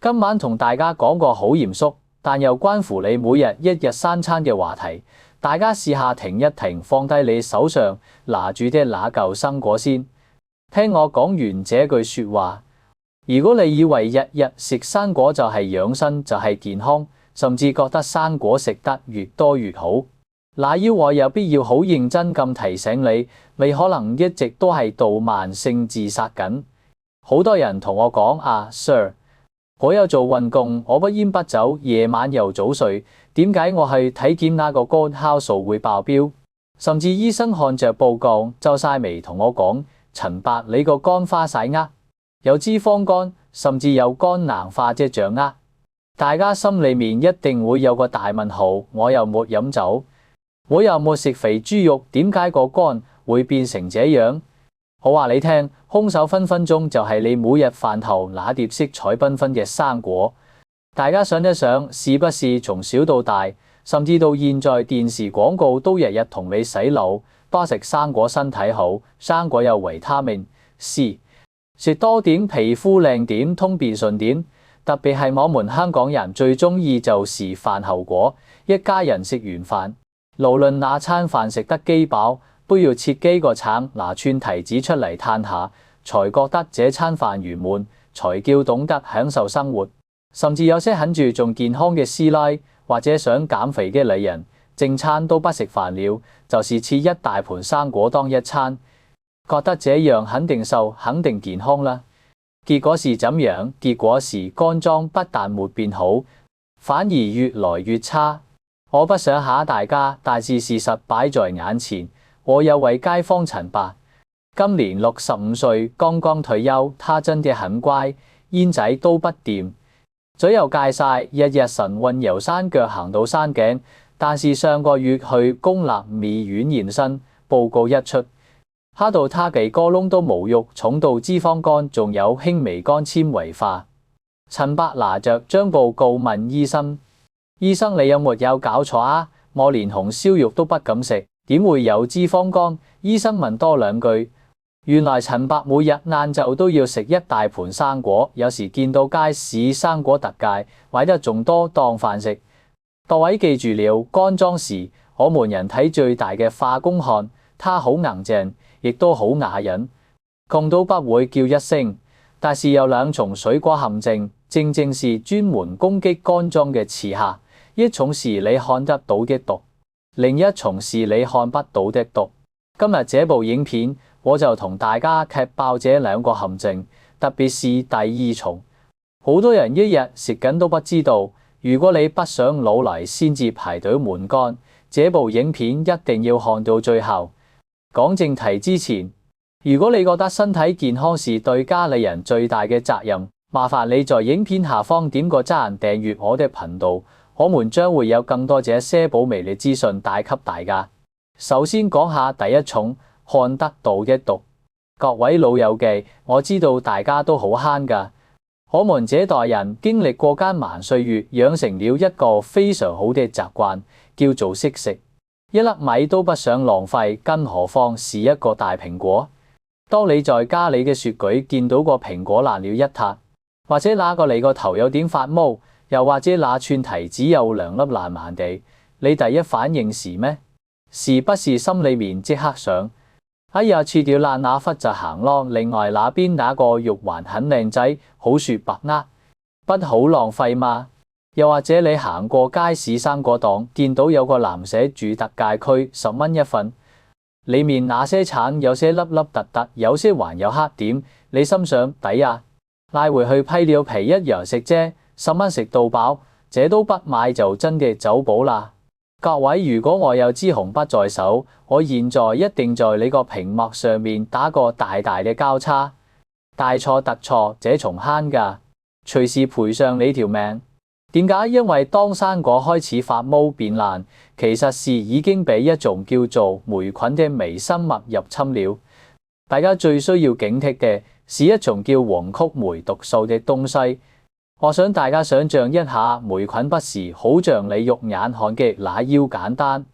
今晚同大家講個好嚴肅，但又關乎你每日一日三餐嘅話題。大家試下停一停，放低你手上拿住嘅那嚿生果先，聽我講完這句說話。如果你以為日日食生果就係養生，就係健康，甚至覺得生果食得越多越好，那要我有必要好認真咁提醒你，你可能一直都係度慢性自殺緊。好多人同我講啊 ，Sir， 我有做運動，我不煙不酒，夜晚又早睡，點解我去體檢那個肝酵素會爆標？甚至醫生看着報告皺晒眉同我講：陳伯，你個肝花晒有脂肪肝，甚至有肝硬化跡象大家心裏面一定會有個大問號。我又沒飲酒，我又沒食肥豬肉，點解個肝會變成這樣？我話你聽，兇手分分鐘就係你每日飯後那碟色彩繽紛嘅生果。大家想一想，是不是從小到大，甚至到現在電視廣告都日日同你洗腦，多食生果身體好，生果有維他命 C， 食多點皮膚靚點，通便順點。特別係我們香港人最中意就是飯後果，一家人食完飯，無論那餐飯食得幾飽，都要切幾個橙，拿串提子出嚟嘆下，才覺得這餐飯圓滿，才叫懂得享受生活。甚至有些很注重健康嘅師奶，或者想減肥嘅女人，正餐都不食飯了，就是切一大盤生果當一餐，覺得這樣肯定瘦，肯定健康啦。結果是怎樣？結果是肝臟不但沒變好，反而越來越差。我不想嚇大家，但是事實擺在眼前。我有位街坊陳伯，今年65歲，剛剛退休，他真的很乖，煙仔都不掂，嘴又戒晒，日日晨運由山腳行到山頸。但是上個月去公立醫院驗身，報告一出，嚇到他幾個窿都冇喐，重度脂肪肝，仲有輕微肝纖維化。陳伯拿着張報告問醫生：醫生，你有沒有搞錯啊？我連紅燒肉都不敢食，點會有脂肪肝？醫生問多兩句，原來陳伯每日晏晝都要食一大盤生果，有時見到街市生果特價，買得仲多當飯食。各位記住了，肝臟是我們人體最大嘅化工汗，它好硬淨，亦都好啞忍，窮到不會叫一聲。但是有兩重水果陷阱，正正是專門攻擊肝臟嘅刺客，一重是你看得到嘅毒，另一重是你看不到的毒。今日這部影片，我就同大家踢爆這兩個陷阱，特別是第二重，好多人一日食緊都不知道。如果你不想老嚟先至排隊換肝，這部影片一定要看到最後。講正題之前，如果你覺得身體健康是對家裏人最大嘅責任，麻煩你在影片下方點個讚，訂閱我的頻道，我們將會有更多這些寶微嘅資訊帶給大家。首先講下第一重，看得到嘅毒。各位老友記，我知道大家都好慳㗎。我們這代人經歷過艱難歲月，養成了一個非常好的習慣，叫做惜食，一粒米都不想浪費，更何況是一個大蘋果。當你在家裏嘅雪櫃見到個蘋果爛了一撻，或者那個你個頭有點發毛，又或者那串提子有兩粒爛爛地，你第一反應是咩？是不是心裏面即刻想：哎呀，切掉爛那忽就行咯，另外那邊那個肉還很靚仔，好雪白不好浪費嘛？又或者你行過街市生果檔，見到有個藍寫住特價區10蚊一份，裏面那些橙有些粒粒突突，有些還有黑點，你心想抵啊，拉回去批了皮一樣食啫，10蚊食到飽，這都不買就真嘅走寶啦。各位，如果我有支紅筆在手，我現在一定在你個屏幕上面打個大大嘅交叉。大錯特錯，這重慳㗎，隨時賠上你條命。點解？因為當生果開始發毛變爛，其實是已經被一種叫做霉菌嘅微生物入侵了。大家最需要警惕嘅是一種叫黃曲霉毒素嘅東西。我想大家想象一下，霉菌不是好像你肉眼看嘅那樣簡單，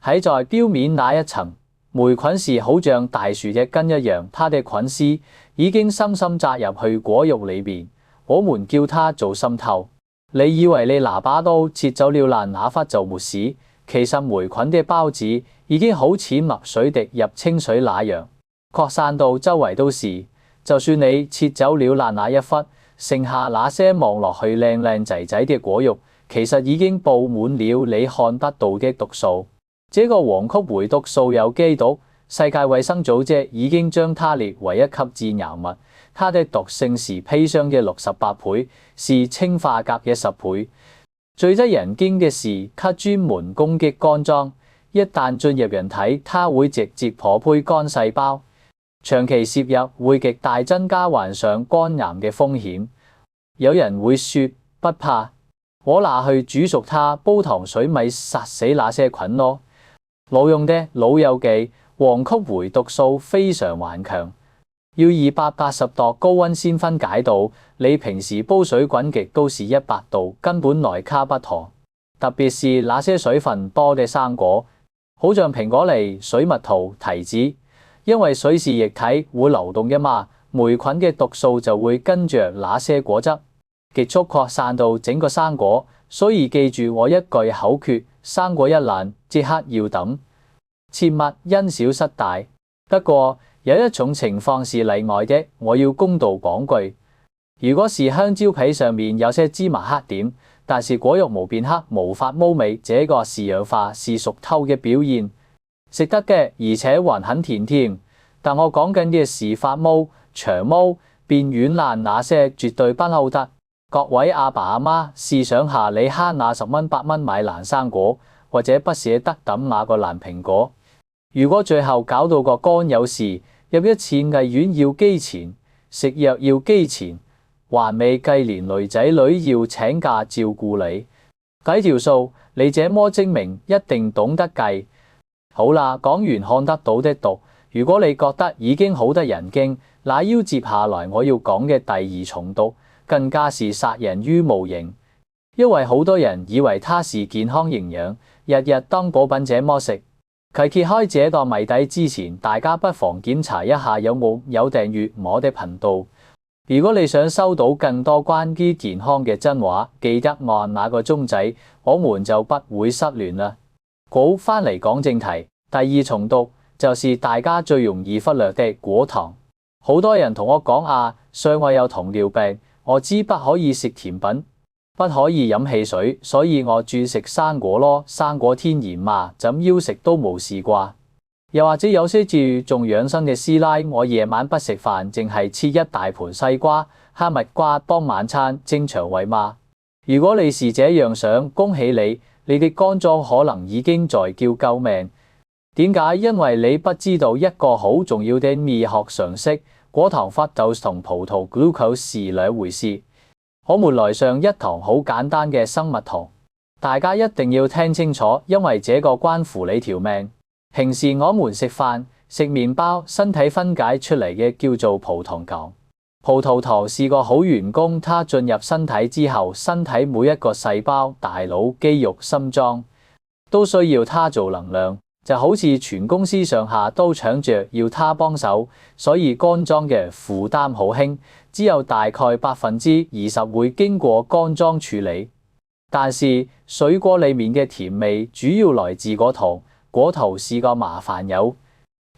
喺在表面那一層，霉菌是好像大樹嘅根一樣，它的菌絲已經深深扎入去果肉裏邊，我們叫它做滲透。你以為你拿把刀切走了那忽就沒事，其實霉菌的孢子已經好似墨水滴入清水那樣，擴散到周圍都是。就算你切走了那一忽，剩下那些望落去靚靚仔仔的果肉，其實已經布滿了你看得到的毒素。這個黃曲霉毒素有機毒，世界衛生組織已經將它列為一級致癌物。它的毒性是砒霜嘅68倍，是氰化鉀嘅10倍。最得人驚嘅是，它專門攻擊肝臟，一旦進入人體，它會直接破壞肝細胞，長期攝入會極大增加患上肝癌嘅風險。有人會說不怕，我拿去煮熟它，煲糖水咪殺死那些菌咯。老用的老友記，黃曲霉毒素非常頑強。要280度高溫先分解到，你平時煲水滾極都是100度，根本來卡不妥。特別是那些水分多的生果，好像蘋果梨、水蜜桃、提子，因為水是液體會流動嘅嘛，霉菌嘅毒素就會跟着那些果汁極速擴散到整個生果。所以記住我一句口訣：生果一爛即刻要抌，切勿因小失大。不過有一種情況是例外的，我要公道講句，如果是香蕉皮上面有些芝麻黑點，但是果肉無變黑，無法撈味，這個是氧化，是熟透嘅表現，食得嘅，而且還很甜添。但我講緊嘅是發毛、長毛、變軟爛那些，絕對不好得。各位阿爸阿媽，試想下你慳那10蚊8蚊買爛生果，或者不捨得抌那個爛蘋果，如果最後搞到個肝有事，入一次藝院要機錢，食藥要機錢，還未計連累仔女要請假照顧你，計條數，你這麼精明，一定懂得計。好啦，講完看得到的毒，如果你覺得已經好得人驚，那要接下來我要講嘅第二重毒，更加是殺人於無形。因為好多人以為它是健康營養，日日當補品這麼食。喺揭開這個謎底之前，大家不妨檢查一下有冇訂閱我的頻道。如果你想收到更多關於健康嘅真話，記得按那個鐘仔，我們就不會失聯啦。好，返嚟講正題，第二重毒就是大家最容易忽略的果糖。好多人同我講啊，說我有糖尿病，我知不可以食甜品，不可以飲汽水，所以我轉食生果咯。生果天然嘛，怎要食都冇事啩。又或者有些注重養生嘅師奶，我夜晚不食飯，淨係切一大盤西瓜、哈密瓜當晚餐，正腸胃嘛。如果你是這樣想，恭喜你，你嘅肝臟可能已經在叫救命。點解？因為你不知道一個好重要的醫學常識，果糖 fructose 同葡萄 glucose 是兩回事。我們來上一堂好簡單嘅生物堂，大家一定要聽清楚，因為這個關乎你條命。平時我們食飯食麵包，身體分解出嚟嘅叫做葡萄糖。葡萄糖是個好員工，它進入身體之後，身體每一個細胞、大腦、肌肉、心臟都需要它做能量，就好似全公司上下都搶着要它幫手，所以肝臟嘅負擔好輕。只有大概20%會經過肝臟處理，但是水果裏面嘅甜味主要來自果糖。果糖是個麻煩友，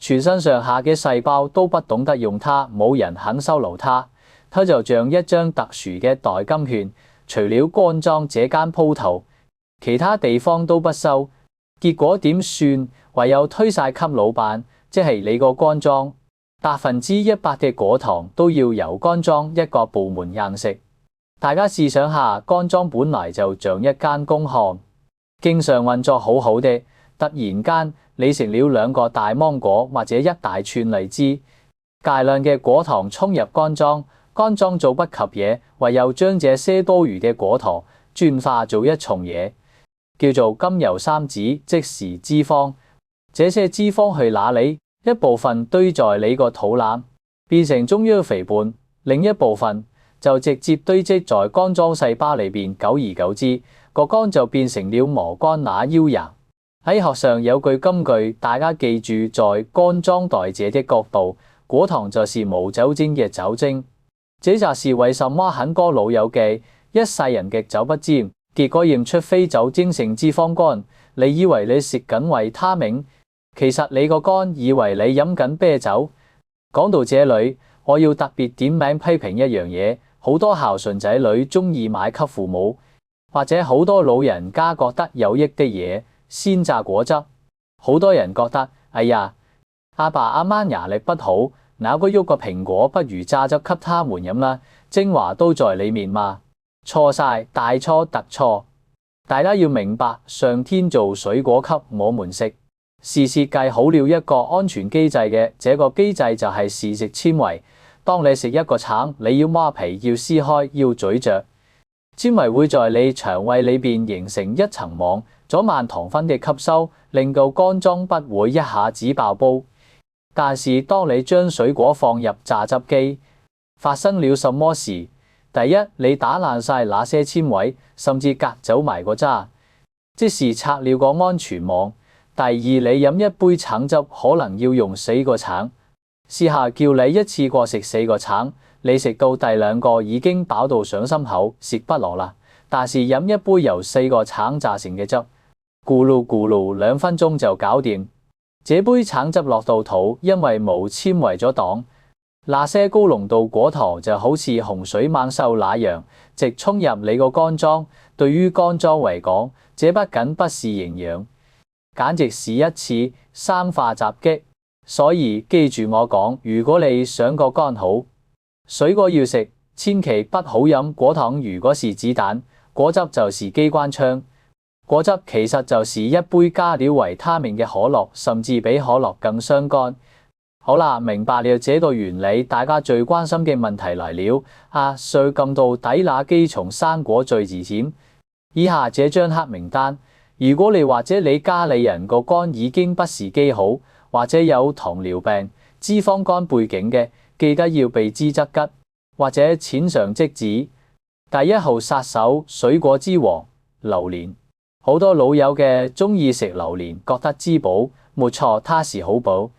全身上下嘅細胞都不懂得用它，冇人肯收留它，它就像一張特殊嘅代金券，除了肝臟這間鋪頭，其他地方都不收。結果點算？唯有推晒給老闆，即係你個肝臟。100%嘅果糖都要由肝臟一個部門硬食。大家試想下，肝臟本來就像一間工廠，經常運作好好的，突然間你食了2個大芒果或者一大串荔枝，大量嘅果糖衝入肝臟，肝臟做不及嘢，唯有將這些多餘嘅果糖轉化做一重嘢，叫做甘油三酯，即是脂肪。這些脂肪去哪裡？一部分堆在你個肚腩，變成中央肥胖，另一部分就直接堆積在肝臟細胞裏邊，久而久之，個肝就變成了磨肝那腰癌。喺學上有句金句，大家記住，在肝臟代謝的角度，果糖就是無酒精嘅酒精。這就是為什麼很多老友記一世人極酒不沾，結果驗出非酒精性脂肪肝。你以為你食緊維他命，其實你個肝以為你飲緊啤酒。講到這裏，我要特別點名批評一樣嘢，好多孝順仔女鍾意買給父母，或者好多老人家覺得有益的嘢，鮮榨果汁。好多人覺得，哎呀，阿爸阿媽牙力不好，咬個喐個蘋果不如榨汁給他們飲啦，精華都在裡面嘛。錯晒，大錯特錯。大家要明白，上天做水果給我們食，是設計好了一個安全機制嘅。這個機制就係試食纖維。當你食一個橙，你要剝皮，要撕開，要咀嚼，纖維會在你腸胃裏邊形成一層網，阻慢糖分嘅吸收，令到肝臟不會一下子爆煲。但是當你將水果放入榨汁機，發生了什麼事？第一，你打爛晒那些纖維，甚至隔走埋個渣，即是拆了個安全網。第二，你飲一杯橙汁可能要用4個橙，試下叫你一次過食4個橙，你食到第2個已經飽到上心口，食不落啦。但是飲一杯由4個橙榨成嘅汁，咕嚕咕嚕2分鐘就搞掂。這杯橙汁落到肚，因為冇纖維阻擋，那些高濃度果糖就好似洪水猛獸那樣，直衝入你個肝臟。對於肝臟嚟講，這不僅不是營養，簡直是一次生化襲擊。所以記住我講，如果你想個肝好，水果要食，千祈不好飲果糖。如果是子彈，果汁就是機關槍。果汁其實就是一杯加了維他命嘅可樂，甚至比可樂更傷肝。好啦，明白了這個原理，大家最關心嘅問題來了。誰撳到底哪幾種生果最危險？以下這張黑名單，如果你或者你家裏人個肝已經不是幾好，或者有糖尿病、脂肪肝背景嘅，記得要避之則吉，或者淺嘗即止。第1號殺手，水果之王，榴蓮。好多老友嘅鍾意食榴蓮，覺得滋補，沒錯，它是好補。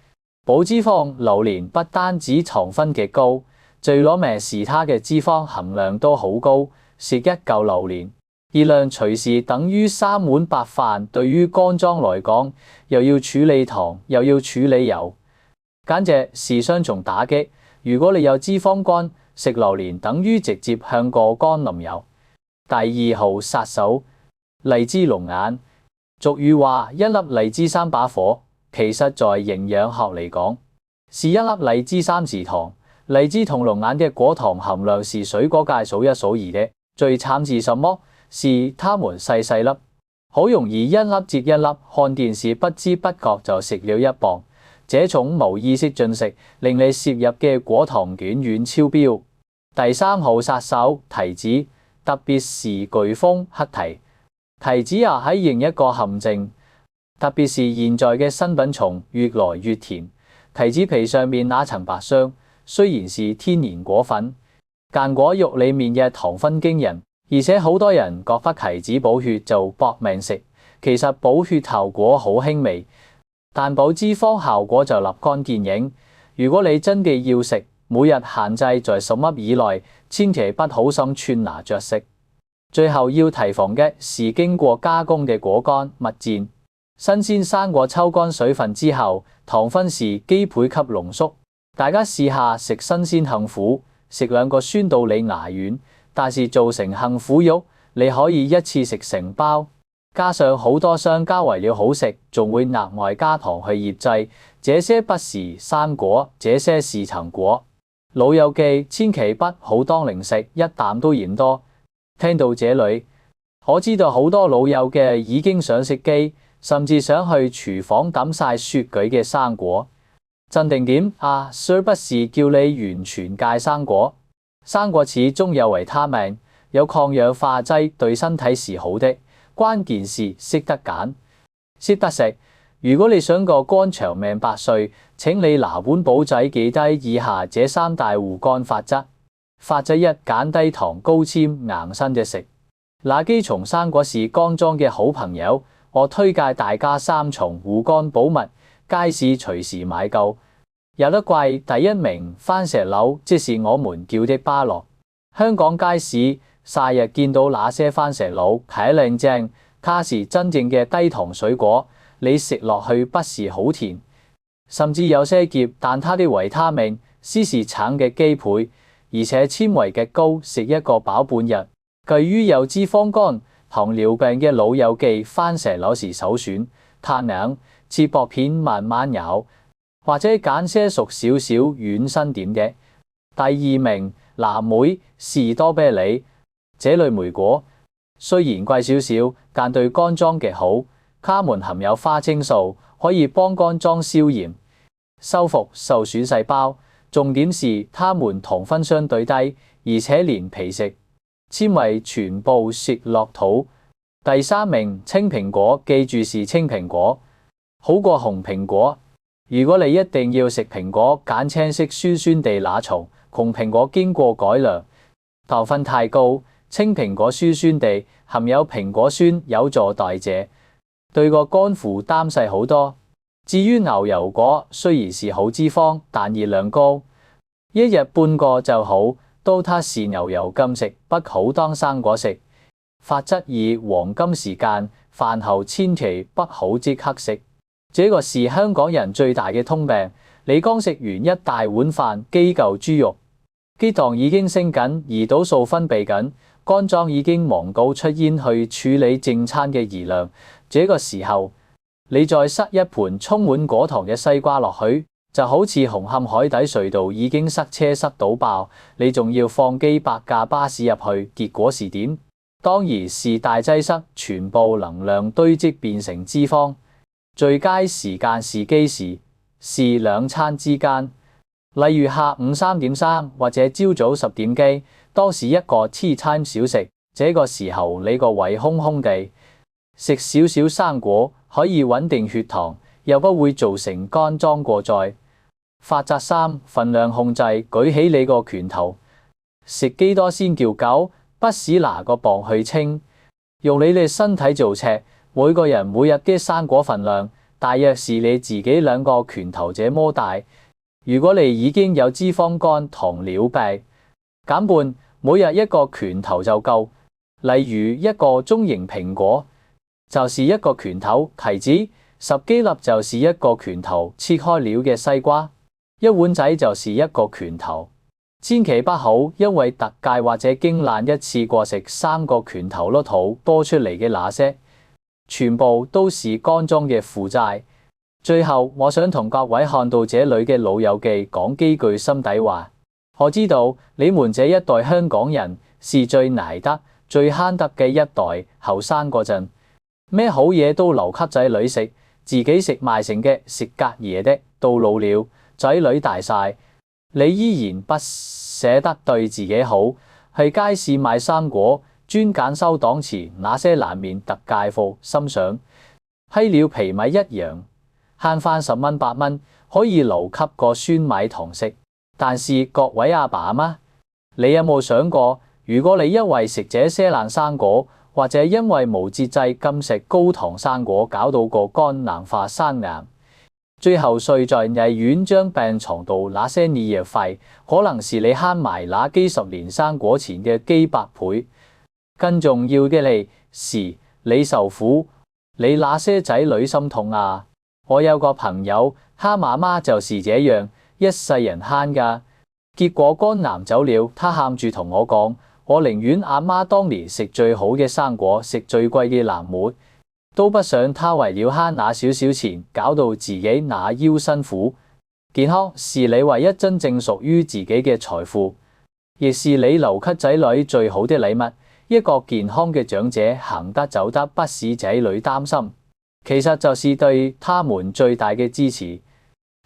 補脂肪，榴蓮不單止糖分極高，最攞命是它嘅脂肪含量都好高。食一嚿榴蓮，熱量隨時等於3碗白飯。對於肝臟來講，又要處理糖，又要處理油，簡直是雙重打擊。如果你有脂肪肝，食榴蓮等於直接向個肝淋油。第2號殺手，荔枝龍眼。俗語話一粒荔枝3把火，其實在營養學嚟講，是一粒荔枝3時糖。荔枝同龍眼嘅果糖含量是水果界數一數二嘅。最慘是什麼？是它們細細粒，好容易一粒接一粒。看電視不知不覺就食了1磅，這種無意識進食令你攝入嘅果糖遠遠超標。第3號殺手，提子，特別是颶風黑提。提子啊，係另一個陷阱，特別是現在嘅新品種越來越甜。提子皮上面那層白霜，雖然是天然果粉，但果肉裡面嘅糖分驚人，而且好多人覺得提子補血就搏命食，其實補血效果好輕微，但補脂肪效果就立竿見影。如果你真嘅要食，每日限制在什麼以內，千祈不好心串拿着食。最後要提防嘅是經過加工嘅果乾蜜餞。新鮮生果抽乾水分之後，糖分是幾倍級濃縮。大家試下食新鮮杏脯，食2個酸到你牙軟，但是做成杏脯肉，你可以一次食成包。加上好多商家為了好食，仲會額外加糖去醃製。這些不是生果，這些是橙果。老友記，千祈不好當零食，一啖都嫌多。聽到這裡，我知道好多老友嘅已經想熄機，甚至想去廚房抌晒雪櫃嘅生果。鎮定點，Sir 不是叫你完全戒生果，生果始終有維他命，有抗氧化劑，對身體是好的。關鍵是識得揀，識得食。如果你想個肝長命百歲，請你拿本簿仔記低以下這3大護肝法則。法則1：揀低糖、高纖、硬身嘅食。哪幾種生果是肝臟嘅好朋友？我推介大家3重護肝寶物，街市隨時買夠。有得怪第一名番石榴，即是我們叫的芭樂。香港街市曬日見到那些番石榴，睇靚正，它是真正嘅低糖水果，你食落去不是好甜，甚至有些澀，但它的維他命 C 是橙嘅幾倍，而且纖維極高，食一個飽半日。據於有脂肪肝、糖尿病嘅老友記，番石榴是首選，撻涼切薄片慢慢咬，或者揀些熟少少軟身點嘅。第二名藍莓、士多啤梨這類莓果，雖然貴少少，但對肝臟極好。它們含有花青素，可以幫肝臟消炎、修復受損細胞。重點是它們糖分相對低，而且連皮食纖維全部食落肚。第三名青蘋果，記住是青蘋果，好過紅蘋果。如果你一定要食蘋果，揀青色酸酸地那種，紅蘋果經過改良，糖分太高，青蘋果酸酸地，含有蘋果酸，有助代謝，對個肝負擔細好多。至於牛油果，雖然是好脂肪，但熱量高，一日半個就好，都它是牛油禁食，不好當生果食。法則二：黃金時間，飯後千祈不好即刻食，這個是香港人最大嘅通病。你剛食完一大碗飯，幾嚿豬肉，血糖已經升緊，胰島素分泌緊，肝臟已經忙到出煙去處理正餐嘅熱量。這個時候，你再塞一盤充滿果糖嘅西瓜落去，就好似紅磡海底隧道已經塞車塞到爆，你仲要放幾百架巴士入去，結果是點？當然是大擠塞，全部能量堆積變成脂肪。最佳時間是幾時？是兩餐之間，例如下午3點3或者朝早10點幾，都是一個 tea time 小食。這個時候你個胃空空地，食少少生果可以穩定血糖，又不會造成肝臟過載。法則3：份量控制，舉起你個拳頭，食幾多先叫夠？不是拿個磅去稱，用你哋身體做尺。每個人每日嘅生果份量大約是你自己2個拳頭這麼大。如果你已經有脂肪肝、糖尿病，減半，每日一個拳頭就夠。例如一個中型蘋果就是一個拳頭，提子10幾粒就是一個拳頭，切開了嘅西瓜一碗仔就是一個拳頭。千祈不好因為特價或者驚懶一次過食3個拳頭落肚，多出嚟嘅那些全部都是肝臟嘅負債。最後我想同各位看到這裏嘅老友記講幾句心底話。我知道你們這一代香港人是最捱得最慳得嘅一代，後生嗰陣咩好嘢都留給仔女食，自己食埋剩嘅食隔夜的，到老了仔女大晒，你依然不捨得對自己好，去街市買生果，專揀收檔前那些難免特價貨，心想批了皮米一樣，慳翻10蚊8蚊，可以留給個孫買糖食。但是各位阿爸阿媽，你有冇想過，如果你因為食這些爛生果，或者因為無節制禁食高糖生果，搞到個肝硬化生癌，最後睡在醫院張病床度，那些醫藥費可能是你慳埋那幾十年生果錢嘅幾百倍。更重要嘅是你受苦，你那些仔女心痛啊！我有個朋友，他媽媽就是這樣，一世人慳㗎，結果肝癌走了，他喊住同我講：我寧願阿媽當年食最好嘅生果，食最貴嘅藍莓，都不想他為了慳那少少錢，搞到自己那腰辛苦。健康是你唯一真正屬於自己嘅財富，亦是你留給仔女最好的禮物。一個健康嘅長者行得走得，不使仔女擔心，其實就是對他們最大嘅支持。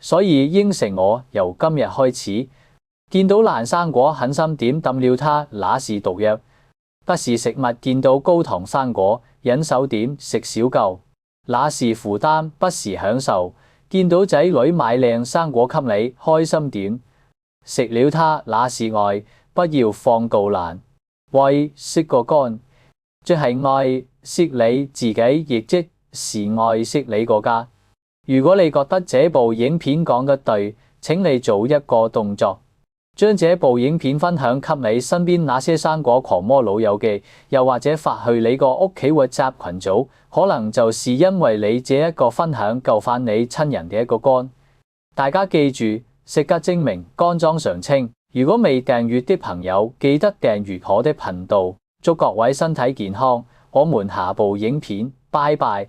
所以應承我，由今日開始，見到爛生果狠心點抌了它，那是毒藥，不是食物。見到高糖生果，忍手點食少嚿，那是負擔，不是享受。見到仔女買靚生果給你，開心點食了它，那是愛，不要放傲懶。愛惜個肝，即係愛惜你自己，亦即是愛惜你個家。如果你覺得這部影片講得對，請你做一個動作，將這部影片分享給你身邊那些生果狂魔老友記，又或者發去你個屋企WhatsApp群組，可能就是因為你這一個分享救返你親人嘅一個肝。大家記住，食吉精明，肝臟常青。如果未訂閱的朋友，記得訂閱我的頻道。祝各位身體健康，我們下部影片，拜拜。